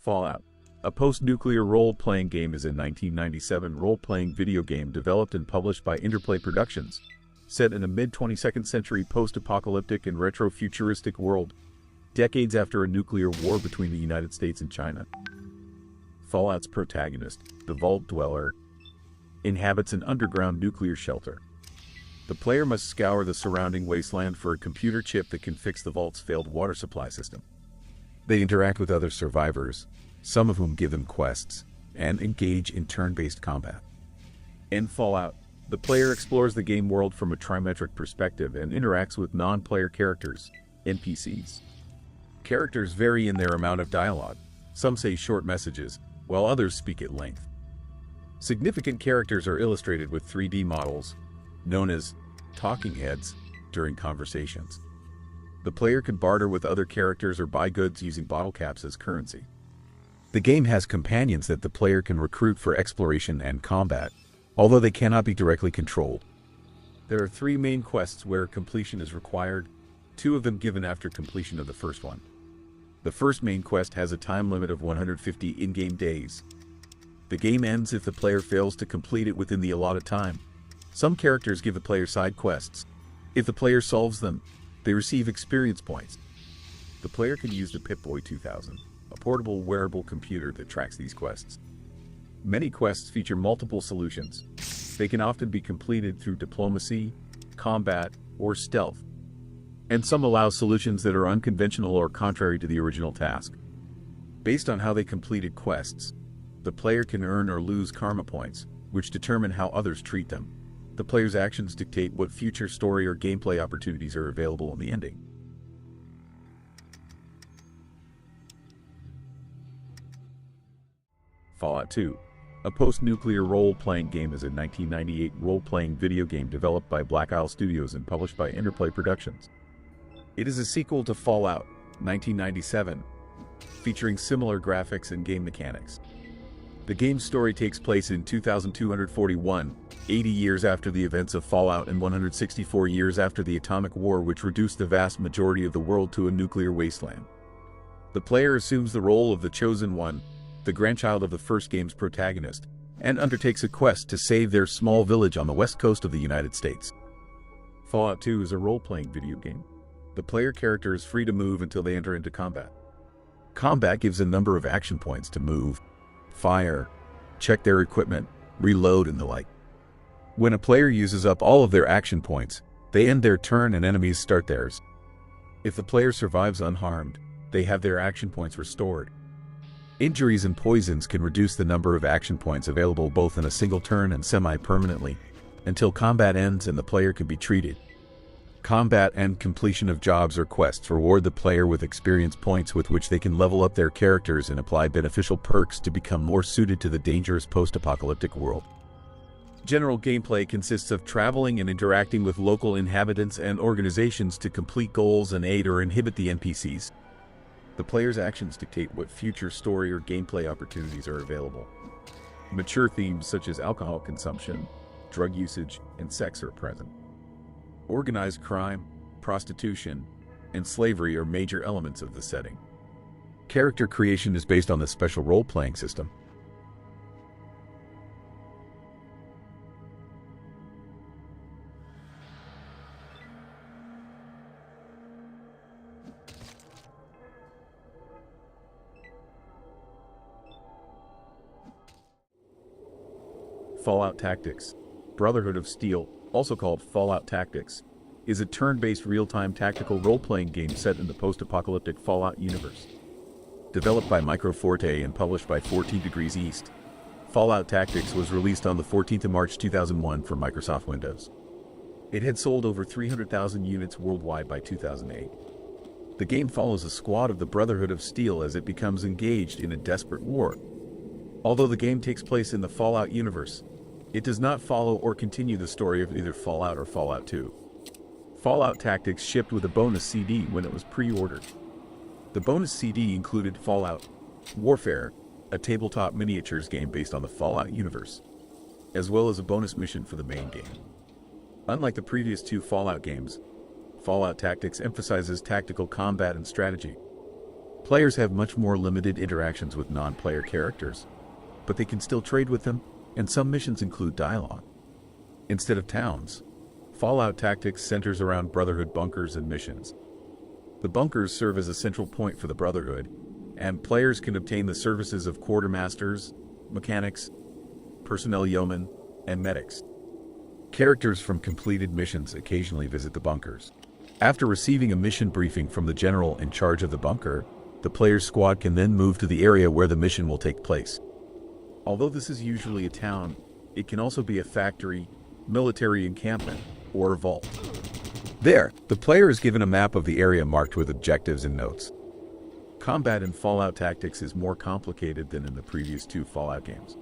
Fallout, a post-nuclear role-playing game, is a 1997 role-playing video game developed and published by Interplay Productions, set in a mid-22nd century post-apocalyptic and retro-futuristic world, decades after a nuclear war between the United States and China. Fallout's protagonist, the Vault Dweller, inhabits an underground nuclear shelter. The player must scour the surrounding wasteland for a computer chip that can fix the Vault's failed water supply system. They interact with other survivors, some of whom give them quests, and engage in turn-based combat. In Fallout, the player explores the game world from a trimetric perspective and interacts with non-player characters, NPCs. Characters vary in their amount of dialogue. Some say short messages, while others speak at length. Significant characters are illustrated with 3D models, known as talking heads, during conversations. The player can barter with other characters or buy goods using bottle caps as currency. The game has companions that the player can recruit for exploration and combat, although they cannot be directly controlled. There are 3 main quests where completion is required, 2 of them given after completion of the first one. The first main quest has a time limit of 150 in-game days. The game ends if the player fails to complete it within the allotted time. Some characters give the player side quests. If the player solves them, they receive experience points. The player can use the Pip-Boy 2000, a portable wearable computer that tracks these quests. Many quests feature multiple solutions. They can often be completed through diplomacy, combat, or stealth. And some allow solutions that are unconventional or contrary to the original task. Based on how they completed quests, the player can earn or lose karma points, which determine how others treat them. The player's actions dictate what future story or gameplay opportunities are available in the ending. Fallout 2, a post-nuclear role-playing game, is a 1998 role-playing video game developed by Black Isle Studios and published by Interplay Productions. It is a sequel to Fallout 1997, featuring similar graphics and game mechanics. The game's story takes place in 2241, 80 years after the events of Fallout and 164 years after the atomic war, which reduced the vast majority of the world to a nuclear wasteland. The player assumes the role of the Chosen One, the grandchild of the first game's protagonist, and undertakes a quest to save their small village on the west coast of the United States. Fallout 2 is a role-playing video game. The player character is free to move until they enter into combat. Combat gives a number of action points to move, fire, check their equipment, reload, and the like. When a player uses up all of their action points, they end their turn and enemies start theirs. If the player survives unharmed, they have their action points restored. Injuries and poisons can reduce the number of action points available both in a single turn and semi-permanently, until combat ends and the player can be treated. Combat and completion of jobs or quests reward the player with experience points with which they can level up their characters and apply beneficial perks to become more suited to the dangerous post-apocalyptic world. General gameplay consists of traveling and interacting with local inhabitants and organizations to complete goals and aid or inhibit the NPCs. The player's actions dictate what future story or gameplay opportunities are available. Mature themes such as alcohol consumption, drug usage, and sex are present. Organized crime, prostitution, and slavery are major elements of the setting. Character creation is based on the special role-playing system. Fallout Tactics, Brotherhood of Steel, also called Fallout Tactics, is a turn-based real-time tactical role-playing game set in the post-apocalyptic Fallout universe. Developed by Microforte and published by 14 Degrees East, Fallout Tactics was released on the 14th of March 2001 for Microsoft Windows. It had sold over 300,000 units worldwide by 2008. The game follows a squad of the Brotherhood of Steel as it becomes engaged in a desperate war. Although the game takes place in the Fallout universe, it does not follow or continue the story of either Fallout or Fallout 2. Fallout Tactics shipped with a bonus CD when it was pre-ordered. The bonus CD included Fallout Warfare, a tabletop miniatures game based on the Fallout universe, as well as a bonus mission for the main game. Unlike the previous 2 Fallout games, Fallout Tactics emphasizes tactical combat and strategy. Players have much more limited interactions with non-player characters, but they can still trade with them, and some missions include dialogue. Instead of towns, Fallout Tactics centers around Brotherhood bunkers and missions. The bunkers serve as a central point for the Brotherhood, and players can obtain the services of quartermasters, mechanics, personnel yeomen, and medics. Characters from completed missions occasionally visit the bunkers. After receiving a mission briefing from the general in charge of the bunker, the player's squad can then move to the area where the mission will take place. Although this is usually a town, it can also be a factory, military encampment, or a vault. There, the player is given a map of the area marked with objectives and notes. Combat in Fallout Tactics is more complicated than in the previous two Fallout games.